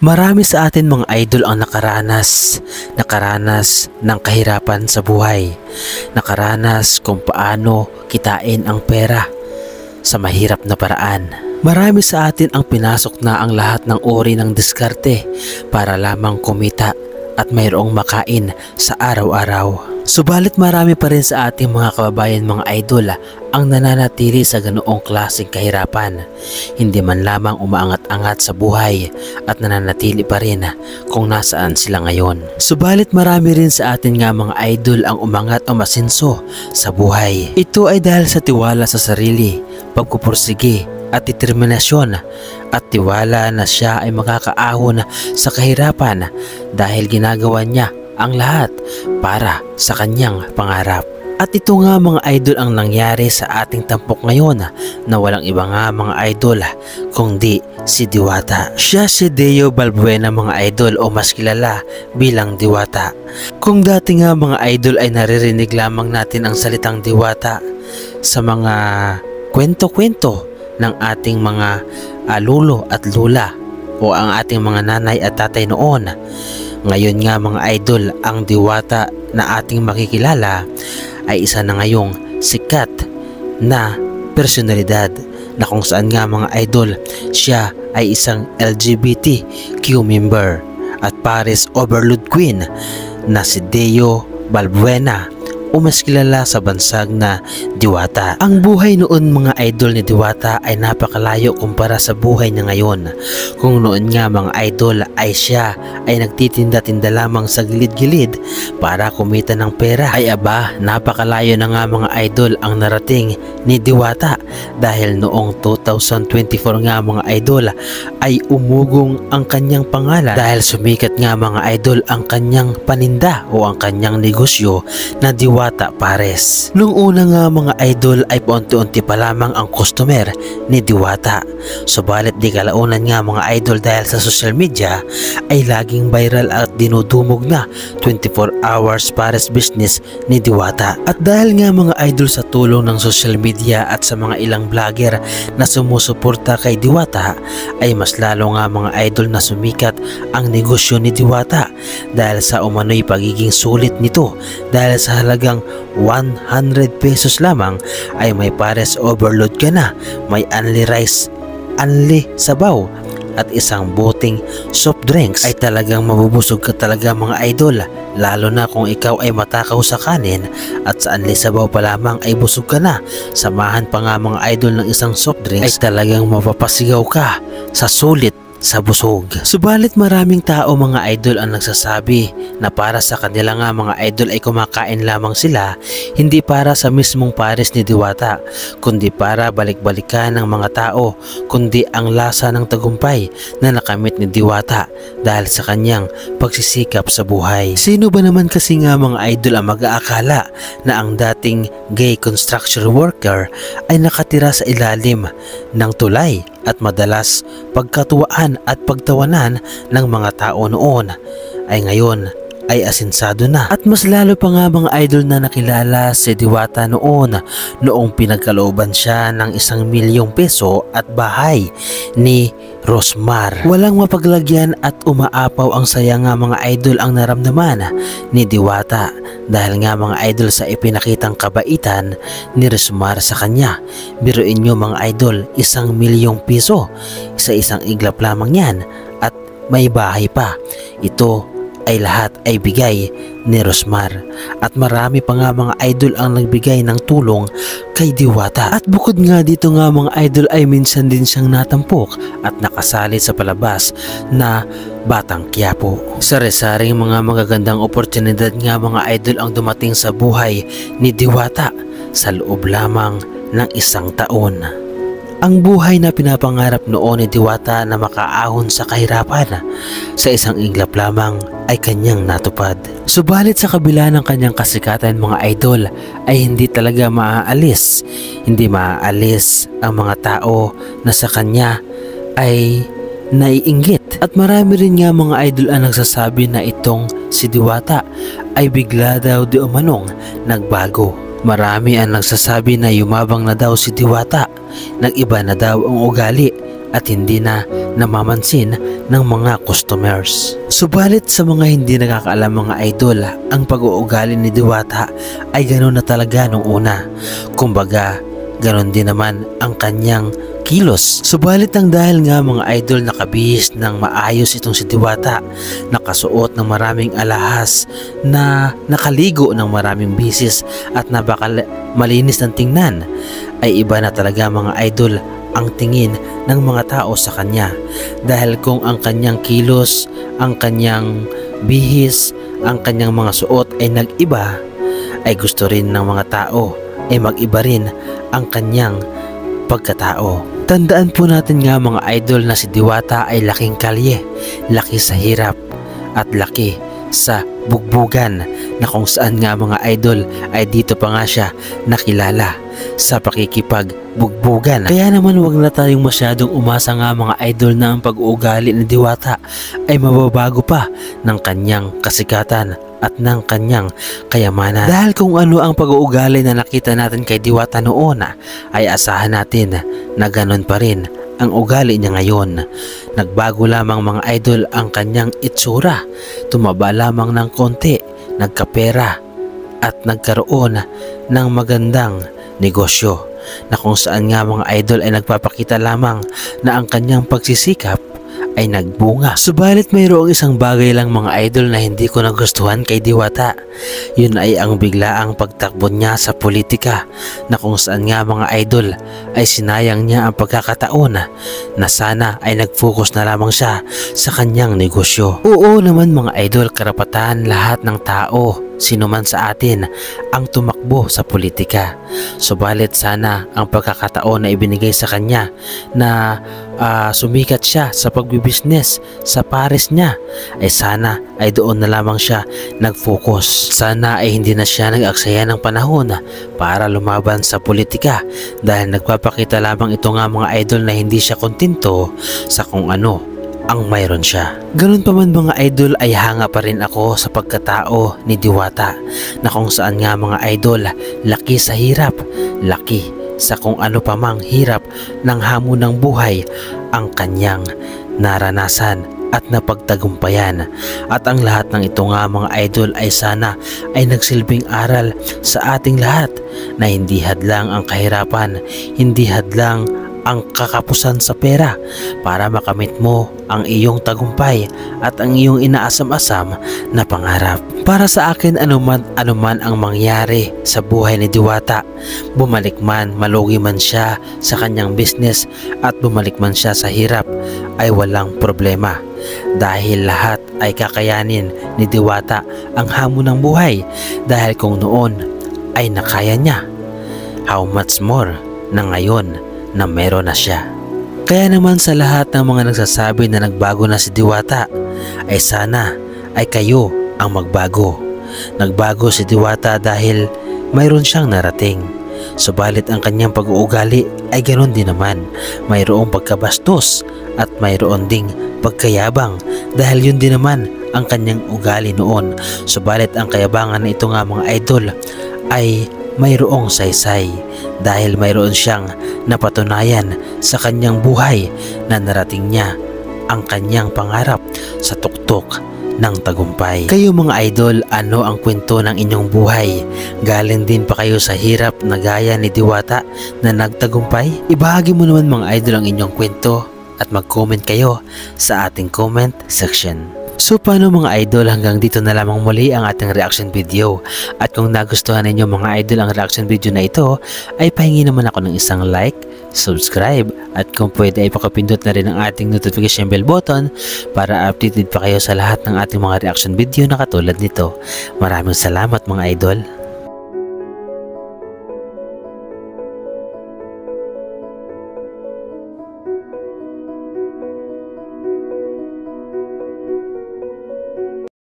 Marami sa atin mga idol ang nakaranas ng kahirapan sa buhay. Nakaranas kung paano kitain ang pera sa mahirap na paraan. Marami sa atin ang pinasok na ang lahat ng uri ng diskarte para lamang kumita at mayroong makain sa araw-araw. Subalit marami pa rin sa ating mga kababayan mga idol ang nananatili sa ganoong klaseng kahirapan. Hindi man lamang umaangat-angat sa buhay at nananatili pa rin kung nasaan sila ngayon. Subalit marami rin sa atin nga mga idol ang umangat o masinso sa buhay. Ito ay dahil sa tiwala sa sarili, pagpupursige at determinasyon at tiwala na siya ay makakaahon sa kahirapan dahil ginagawa niya ang lahat para sa kanyang pangarap. At ito nga mga idol ang nangyari sa ating tampok ngayon na walang iba nga mga idol kundi si Diwata. Siya si Deo Balbuena mga idol o mas kilala bilang Diwata. Kung dati nga mga idol ay naririnig lamang natin ang salitang Diwata sa mga kwento-kwento ng ating mga lulo at lula o ang ating mga nanay at tatay noon. Ngayon nga mga idol, ang Diwata na ating makikilala ay isa na ngayong sikat na personalidad na kung saan nga mga idol siya ay isang LGBTQ member at Paris Overload Queen na si Deo Balbuena o mas kilala sa bansag na Diwata. Ang buhay noon mga idol ni Diwata ay napakalayo kumpara sa buhay niya ngayon. Kung noon nga mga idol ay siya ay nagtitinda-tinda lamang sa gilid-gilid para kumita ng pera, ay aba napakalayo na nga mga idol ang narating ni Diwata dahil noong 2024 nga mga idol ay umugong ang kanyang pangalan dahil sumikat nga mga idol ang kanyang paninda o ang kanyang negosyo na Diwata Pares. Nung una nga mga idol ay paunti-unti pa lamang ang customer ni Diwata. Subalit di kalaunan nga mga idol dahil sa social media ay laging viral at dinudumog na 24 hours Pares business ni Diwata. At dahil nga mga idol sa tulong ng social media at sa mga ilang vlogger na sumusuporta kay Diwata ay mas lalo nga mga idol na sumikat ang negosyo ni Diwata dahil sa umano'y pagiging sulit nito dahil sa halagang 100 pesos lamang ay may Pares Overload ka na, may only rice, only sabaw at isang boteng soft drinks ay talagang mabubusog ka talaga mga idol, lalo na kung ikaw ay matakaw sa kanin at sa only sabaw pa lamang ay busog ka na. Samahan pa nga mga idol ng isang soft drinks ay talagang mapapasigaw ka sa sulit sa busog. Subalit maraming tao mga idol ang nagsasabi na para sa kanila nga mga idol ay kumakain lamang sila, hindi para sa mismong Pares ni Diwata, kundi para balik-balikan ng mga tao, kundi ang lasa ng tagumpay na nakamit ni Diwata dahil sa kanyang pagsisikap sa buhay. Sino ba naman kasi nga mga idol ang mag-aakala na ang dating gay construction worker ay nakatira sa ilalim ng tulay at madalas pagkatuwaan at pagtawanan ng mga tao noon ay ngayon ay asinsado na. At mas lalo pa nga mga idol na nakilala si Diwata noong pinagkalooban siya ng 1 milyong peso at bahay ni Rosmar. Walang mapaglagyan at umaapaw ang saya nga mga idol ang naramdaman ni Diwata dahil nga mga idol sa ipinakitang kabaitan ni Rosmar sa kanya. Biruin nyo mga idol, 1 milyong piso sa isang iglap lamang yan at may bahay pa. Ito ay lahat ay bigay ni Rosmar at marami pa nga mga idol ang nagbigay ng tulong kay Diwata. At bukod nga dito nga mga idol ay minsan din siyang natampok at nakasali sa palabas na Batang Quiapo. Sari-saring mga magagandang oportunidad nga mga idol ang dumating sa buhay ni Diwata sa loob lamang ng 1 taon. Ang buhay na pinapangarap noon ni Diwata na makaahon sa kahirapan sa isang iglap lamang ay kanyang natupad. Subalit sa kabila ng kanyang kasikatan mga idol ay hindi talaga maaalis. Hindi maaalis ang mga tao na sa kanya ay naiinggit. At marami rin nga mga idol ang nagsasabi na itong si Diwata ay bigla daw di umanong nagbago. Marami ang nagsasabi na yumabang na daw si Diwata, nag-iba na daw ang ugali at hindi na namamansin ng mga customers. Subalit sa mga hindi nakakaalam mga idol, ang pag-uugali ni Diwata ay ganoon na talaga nung una. Kumbaga, ganoon din naman ang kanyang kilos. Subalit ang dahil nga mga idol nakabihis ng maayos itong si Diwata, nakasuot ng maraming alahas, na nakaligo ng maraming bisis at malinis ng tingnan, ay iba na talaga mga idol ang tingin ng mga tao sa kanya. Dahil kung ang kanyang kilos, ang kanyang bihis, ang kanyang mga suot ay nag-iba, ay gusto rin ng mga tao ay mag-iba rin ang kanyang pagkatao. Tandaan po natin nga mga idol na si Diwata ay laking kalye, laki sa hirap at laki sa bugbugan, na kung saan nga mga idol ay dito pa nga siya nakilala sa pakikipagbugbugan. Kaya naman wag na tayong masyadong umasa nga mga idol na ang pag-uugali ni Diwata ay mababago pa ng kanyang kasikatan at ng kanyang kayamanan. Dahil kung ano ang pag-uugali na nakita natin kay Diwata noon, ay asahan natin na ganon pa rin ang ugali niya ngayon. Nagbago lamang mga idol ang kanyang itsura, tumaba lamang ng konti, nagkapera at nagkaroon ng magandang negosyo, na kung saan nga mga idol ay nagpapakita lamang na ang kanyang pagsisikap ay nagbunga. Subalit mayroong isang bagay lang mga idol na hindi ko nagustuhan kay Diwata. Yun ay ang biglaang pagtakbo niya sa politika, na kung saan nga mga idol ay sinayang niya ang pagkakataon na sana ay nag-focus na lamang siya sa kanyang negosyo. Oo naman mga idol, karapatan lahat ng tao, sino man sa atin, ang tumakbo sa politika. Subalit sana ang pagkakataon na ibinigay sa kanya na sumikat siya sa pagbibisnes sa pares niya, ay sana ay doon na lamang siya nag-focus. Sana ay hindi na siya nag-aksaya ng panahon para lumaban sa politika, dahil nagpapakita lamang ito nga mga idol na hindi siya kontento sa kung ano ang mayroon siya. Ganun pa man mga idol, ay hanga pa rin ako sa pagkatao ni Diwata, na kung saan nga mga idol, laki sa hirap, laki sa kung ano pa mang hirap ng hamon ng buhay ang kanyang naranasan at napagtagumpayan. At ang lahat ng ito nga mga idol ay sana ay nagsilbing aral sa ating lahat, na hindi hadlang ang kahirapan, hindi hadlang ang kakapusan sa pera para makamit mo ang iyong tagumpay at ang iyong inaasam-asam na pangarap. Para sa akin, anuman ang mangyari sa buhay ni Diwata, bumalik man, malugi man siya sa kanyang business at bumalik man siya sa hirap, ay walang problema, dahil lahat ay kakayanin ni Diwata ang hamon ng buhay. Dahil kung noon ay nakaya niya, how much more na ngayon na meron na siya. Kaya naman sa lahat ng mga nagsasabi na nagbago na si Diwata, ay sana ay kayo ang magbago. Nagbago si Diwata dahil mayroon siyang narating. Subalit ang kanyang pag-uugali ay ganoon din naman. Mayroong pagkabastos at mayroon ding pagkayabang, dahil yun din naman ang kanyang ugali noon. Subalit ang kayabangan na ito nga mga idol ay mayroong saysay, dahil mayroon siyang napatunayan sa kanyang buhay na narating niya ang kanyang pangarap sa tuktok ng tagumpay. Kayo mga idol, ano ang kwento ng inyong buhay? Galing din pa kayo sa hirap na gaya ni Diwata na nagtagumpay? Ibahagi mo naman mga idol ang inyong kwento at mag-comment kayo sa ating comment section. So paano mga idol, hanggang dito na lamang muli ang ating reaction video. At kung nagustuhan ninyo mga idol ang reaction video na ito, ay pahingi naman ako ng isang like, subscribe, at kung pwede ay pakapindot na rin ang ating notification bell button para updated pa kayo sa lahat ng ating mga reaction video na katulad nito. Maraming salamat mga idol.